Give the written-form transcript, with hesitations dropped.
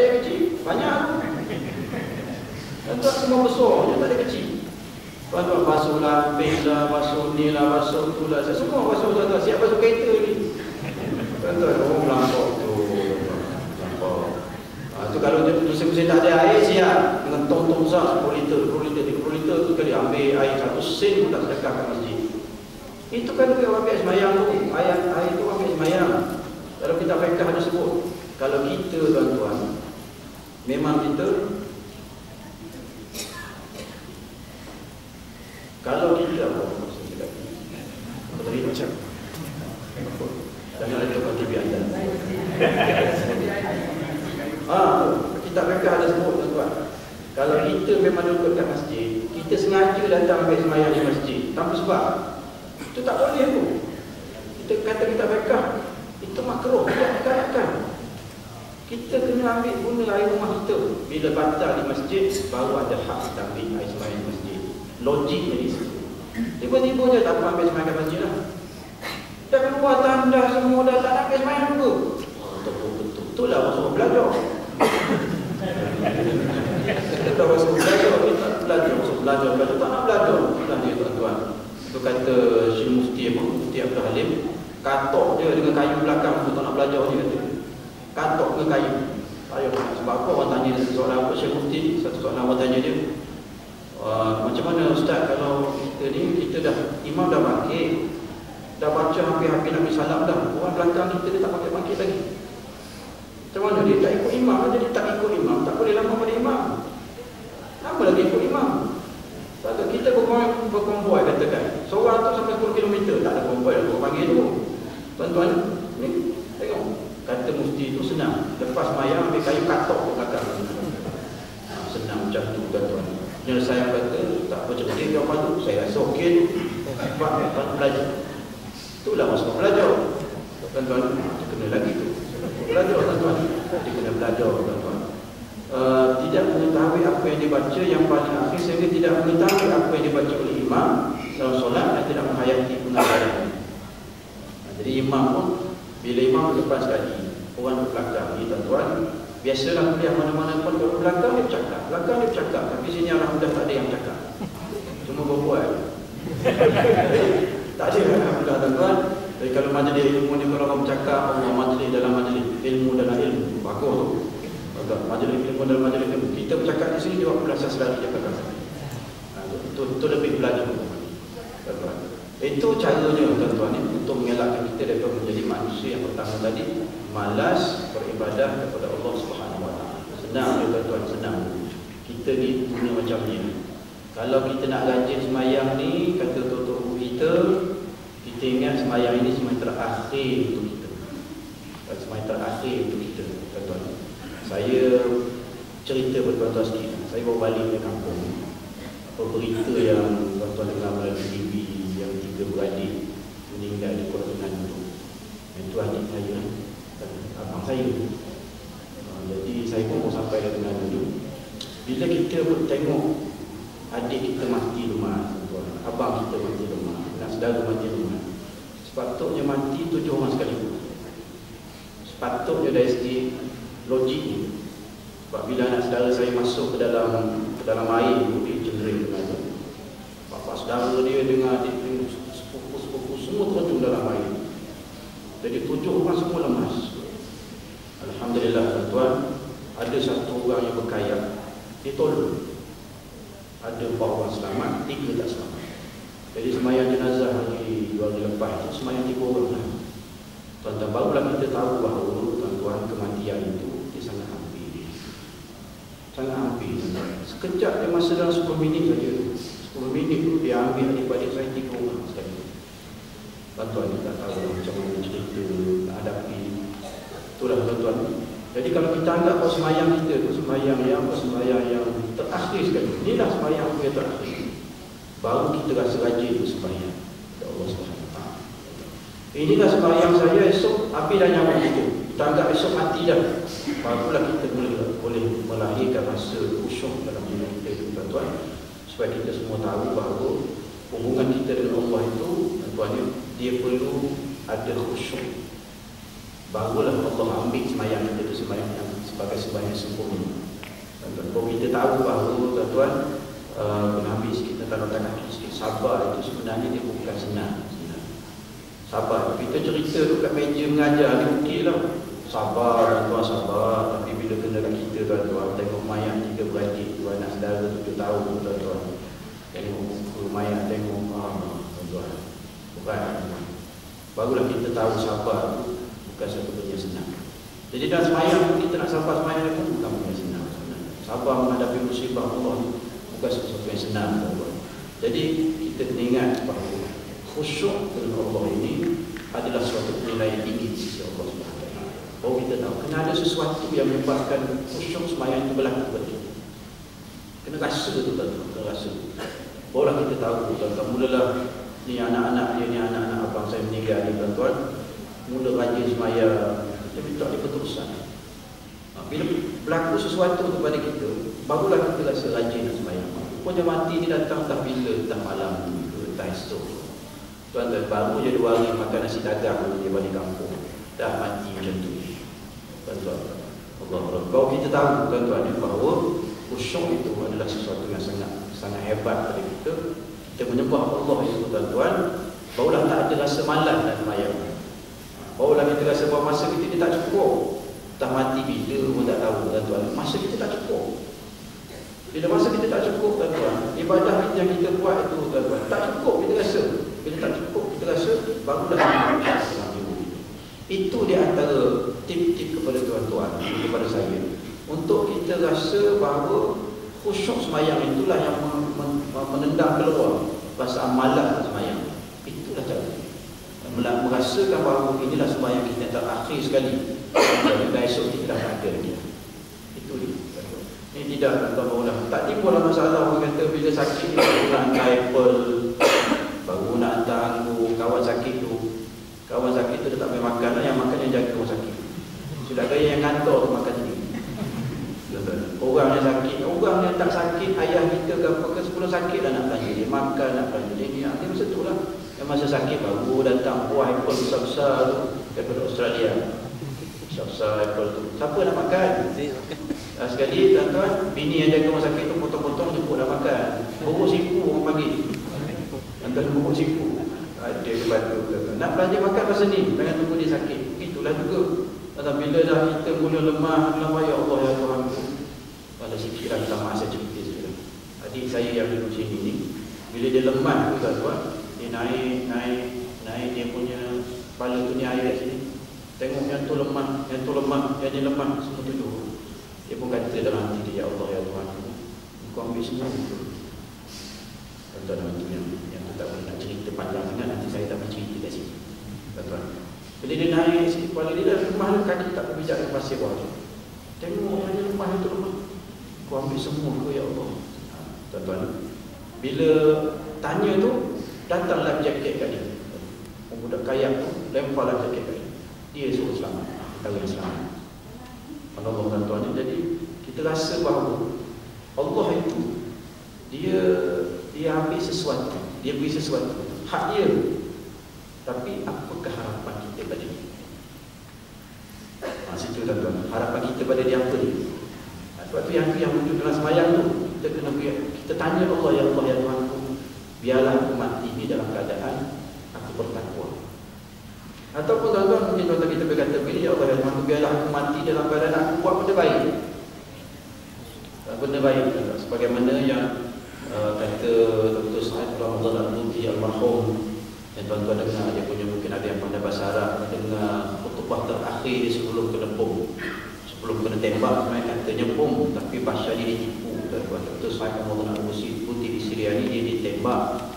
ada yang kecil, banyak. Tuan-tuan semua besar je, tak ada kecil. Tuan-tuan basuh lambing lah, basuh ni lah, basuh tu lah. Semua basuh tuan-tuan, siap basuh kereta ni. Tuan-tuan, oh melampau tu. Melampau. Tu kalau musim-musim tak ada air, siap. Dengan tong-tong besar, 10 liter, 20 liter, 30 liter tu sekali ambil air 1 sen pun tak sedekahkan masjid. Itu kan dia ambil semayang tu. Air tu ambil semayang. Kalau kita fiqh ada sebut, kalau kita tuan-tuan, memang kita kalau kita apa tadi macam jangan ada tukar TV anda. Kita fiqh ada sebut tuan-tuan, kalau kita memang duduk kat masjid, kita sengaja datang ambil semayang di masjid tanpa sebab, itu tak boleh tu. Kita kata kita fiqh, itu makruh, tidak digalakkan. Kita kena ambil guna air rumah kita. Bila batal di masjid, baru ada hak kita ambil air semayang di masjid. Logiknya di situ. Tiba-tiba je tak ambil semayang di masjid lah. Dah keluar tanda semua, dah tak nak ambil semayang juga. Betul-betul. Itulah masuk belajar. Kita masuk belajar, kita belajar. Masuk belajar, tak nak belajar. Itulah dia tuan-tuan. Itu kata Syekh Mufti Abdul Halim, katok dia dengan kayu belakang tu tak nak belajar dia kata. Katok dengan kayu. Ayuh, sebab apa orang tanya soalan apa Syekh Mufti? Satu soalan orang tanya dia, macam mana Ustaz kalau kita ni, kita dah, imam dah bangkit, dah baca hampir-hampir Nabi Salam dah, orang belakang kita dia tak pakai bangkit lagi. Macam mana dia tak ikut imam? Jadi tak ikut imam, tak boleh lama pada imam. Lama lagi ikut imam. Satu kita berkonvoi katakan, seorang tu sampai 10 km, tak ada konvoi dah, orang panggil tu. Tuan-tuan, ni tengok, kata Mufti tu senang, lepas mayang ambil kayu katok ke belakang. Senang macam tu tuan-tuan. Penyelesaian kata, tak apa cerdik jawapan tu, saya rasa okey tu. Sebab belajar. Itulah masuk belajar. Tuan-tuan, dia kena lagi tu. Belajar tuan-tuan. Dia kena belajar tuan-tuan. Tidak mengetahui apa yang dibaca yang paling akhir, sehingga tidak mengetahui apa yang dibaca oleh imam dalam solat dan tidak menghayati pengajaran. Jadi imam pun, bila imam berdepan sekali, orang di belakang ni tuan-tuan, biasalah kuliah mana-mana pun kalau belakang dia bercakap, tapi sini alhamdulillah tak ada yang bercakap, cuma berbual. Tak ada alhamdulillah tuan-tuan. Jadi kalau majlis ilmu ni, kalau orang bercakap, Allah majlis dalam majlis ilmu dalam ilmu, bagus tu. Majlis ilmu dalam majlis ilmu, kita bercakap di sini, dia buat belasah selari dia kata. Itu lebih belajar tuan-tuan. Itu caranya tuan-tuan ni, untuk mengelakkan kita daripada menjadi manusia yang pertama tadi, malas beribadah kepada Allah Subhanahu Wa Taala. Senang je tuan-tuan, senang. Kita ni guna macam ni. Kalau kita nak rajin semayang ni, kata tok-tok kita, kita ingat semayang ini semayang terakhir untuk kita. Semayang terakhir untuk kita tuan-tuan. Saya cerita kepada tuan-tuan sikit. Saya baru balik ke kampung. Apa berita yang tuan-tuan dengar melalui TV, yang 3 beradik meninggal di Kuala Terengganu tu. Itu adik saya, abang saya. Jadi saya pun mau sampai ke Terengganu tu. Bila kita tengok adik kita mati rumah, tuan, abang kita mati rumah, dan saudara mati rumah, sepatutnya mati 7 orang sekaligus. Sepatutnya dari segi logik ni. Sebab bila anak saudara saya masuk ke dalam air, dia cedera dengan tu. Bapa saudara dia dengan adik dia, sepupu-sepupu semua terjun dalam air. Jadi 7 orang semua lemas. Alhamdulillah tuan-tuan, ada satu orang yang berkayak, dia tolong. Ada 4 orang selamat, 3 tak selamat. Jadi semayang jenazah hari 2 hari lepas itu, semayang 3 orang lah. Tuan-tuan, barulah kita tahu bahawa tuan-tuan, kematian itu dia sangat hampir. Sangat hampir. Sekejap dia masa dalam 10 minit saja. 10 minit tu dia ambil adik-adik saya 3 orang sekali. Tuan-tuan, kita tahu macam mana cerita nak hadapi. Itulah tuan-tuan. Jadi kalau kita anggap bahawa semayang kita tu semayang yang terakhir sekali, inilah semayang yang terakhir, baru kita rasa rajin semayang kepada Allah SWT. Inilah semayang saya, esok habis dah nyawa kita. Kita anggap esok mati dah, barulah kita boleh melahirkan rasa khusyuk dalam diri kita itu tuan-tuan, supaya kita semua tahu bahawa hubungan kita dengan Allah itu tuan-tuan, dia perlu ada khusyuk. Barulah Allah ambil semayang kita itu semayang yang sebagai sembahyang sempurna. Tuan-tuan, kalau kita tahu bahawa tuan-tuan kena ambil sikit tentang letak kaki sikit, sabar itu sebenarnya dia bukan senang. Sabar, kita cerita tu kat meja mengajar ni okey lah. Sabar tuan-tuan, sabar. Tapi bila kena kat kita tuan-tuan, tengok mayat 3 beradik, 2 anak saudara 7 tahun tuan-tuan, tengok muka mayat, tengok tuan-tuan, berat. Barulah kita tahu sabar tu bukan satu benda senang. Jadi dalam semayang pun kita nak sabar, semayang pun bukan benda senang sebenarnya. Sabar menghadapi musibah Allah bukan sesuatu yang senang tuan-tuan. Jadi kita kena ingat bahawa khusyuk dengan Allah ini adalah suatu nilai yang tinggi di sisi Allah SWT. Bahawa kita tahu kena ada sesuatu yang menyebabkan khusyuk semayang itu berlaku betul. Kena rasa tu tuan-tuan, kena rasa. Barulah kita tahu tuan-tuan, mulalah ni anak-anak dia, ni anak-anak abang saya meninggal ni tuan-tuan, mula rajin semayang, kita minta dia berterusan. Bila berlaku sesuatu kepada kita, barulah kita rasa rajin nak semayang. Pokoknya mati ni datang tak bila, tak malam ke, tak esok. Tuan-tuan, baru je 2 hari makan nasi dagang dia balik kampung, dah mati macam tu. Tuan-tuan, Allah. Kalau kita tahu tuan-tuan bahawa khusyuk itu adalah sesuatu yang sangat hebat pada kita, kita menyembah Allah itu tuan-tuan, barulah tak ada rasa malas dan semayang. Barulah kita rasa bahawa masa kita tak cukup. Tak mati bila pun tak tahu tuan-tuan, masa kita tak cukup. Bila masa kita tak cukup tuan-tuan, ibadah yang kita buat itu tuan-tuan, tak cukup kita rasa. Bila tak cukup kita rasa, barulah kita senang juga. Itu di antara tip-tip kepada tuan-tuan, kepada saya, untuk kita rasa bahawa khusyuk semayang itulah yang menendang keluar perasaan malas semayang. Itulah cara merasakan bahawa inilah semayang kita yang terakhir sekali, dan esok kita dah ada lagi. Itu dia. Ini tidak tuan-tuan, tak timbul masalah orang kata bila sakit baru nak hantar apple, baru nak hantar anggur. Kawan sakit tu dia tak boleh makan lah, yang makan yang jaga orang sakit. Sudah kaya yang kantor tu makan sendiri. Orang yang sakit, orang yang tak sakit, ayah kita ke apa ke, sebelum sakit dah nak tanya dia makan, nak tanya dia ni. Dia masa tu lah, yang masa sakit baru datang buah apple besar-besar tu daripada Australia. Besar-besar apple tu, siapa nak makan? Sekali tuan-tuan, bini yang jaga rumah sakit tu potong-potong jemput dah makan. Buruk sipu orang panggil. Tuan-tuan, buruk sipu. Ada kebantu. Nak belajar makan pasal ni, jangan tunggu dia sakit. Itulah juga. Dan bila dah kita mula lemah, ya Allah ya Tuhan, pada sikit lagi lama saya cerita sekarang. Adik saya yang duduk sini ni, bila dia lemah tu tuan-tuan, dia naik dia punya kepala tu ni air kat sini. Tengok yang tu lemah, yang dia lemah, semua tujuh. Dia pun kata dalam hati dia, ya Allah ya Tuhan, kau ambil semua itu. Tuan-tuan, yang tu tak boleh nak cerita panjang sangat, nanti saya tak boleh cerita kat sini. Tuan-tuan, bila dia naik sikit kepala dia dah lemah, kaki tak berbijak dengan pasir bawah tu. Tengok yang dia lemah, yang tu lemah, kau ambil semua ke ya Allah. Tuan-tuan, bila tanya tu, datanglah jaket kat dia. Budak kayak tu, lemparlah jaket kat dia. Dia suruh selamat, kalau yang selamat. Allah tuan-tuan, jadi kita rasa bahawa Allah itu dia ambil sesuatu, dia beri sesuatu, hak dia. Tapi apakah harapan kita pada dia? Situ tuan-tuan, harapan kita pada dia apa dia? Sebab tu yang wujud dalam semayang tu, kita tanya Allah, ya Allah ya Tuhanku, biarlah aku mati ni dalam keadaan aku bertakwa. Ataupun tuan-tuan, mungkin tuan-tuan kita berkata, ya Allah ya Tuhanku, biarlah aku mati dalam keadaan aku buat benda baik. Benda baik tuan-tuan, sebagaimana yang kata Dr. Sa'id Ramadan Al-Muti Al-Mahum, yang tuan-tuan dengar, dia punya mungkin ada yang pandai bahasa Arab, dengar khutbah terakhir dia sebelum kena bom, sebelum kena tembak. Sebenarnya katanya bom, tapi bahasa dia ditipu tuan-tuan. Dr. Sa'id Ramadan Al-Muti di Syria ni, dia ditembak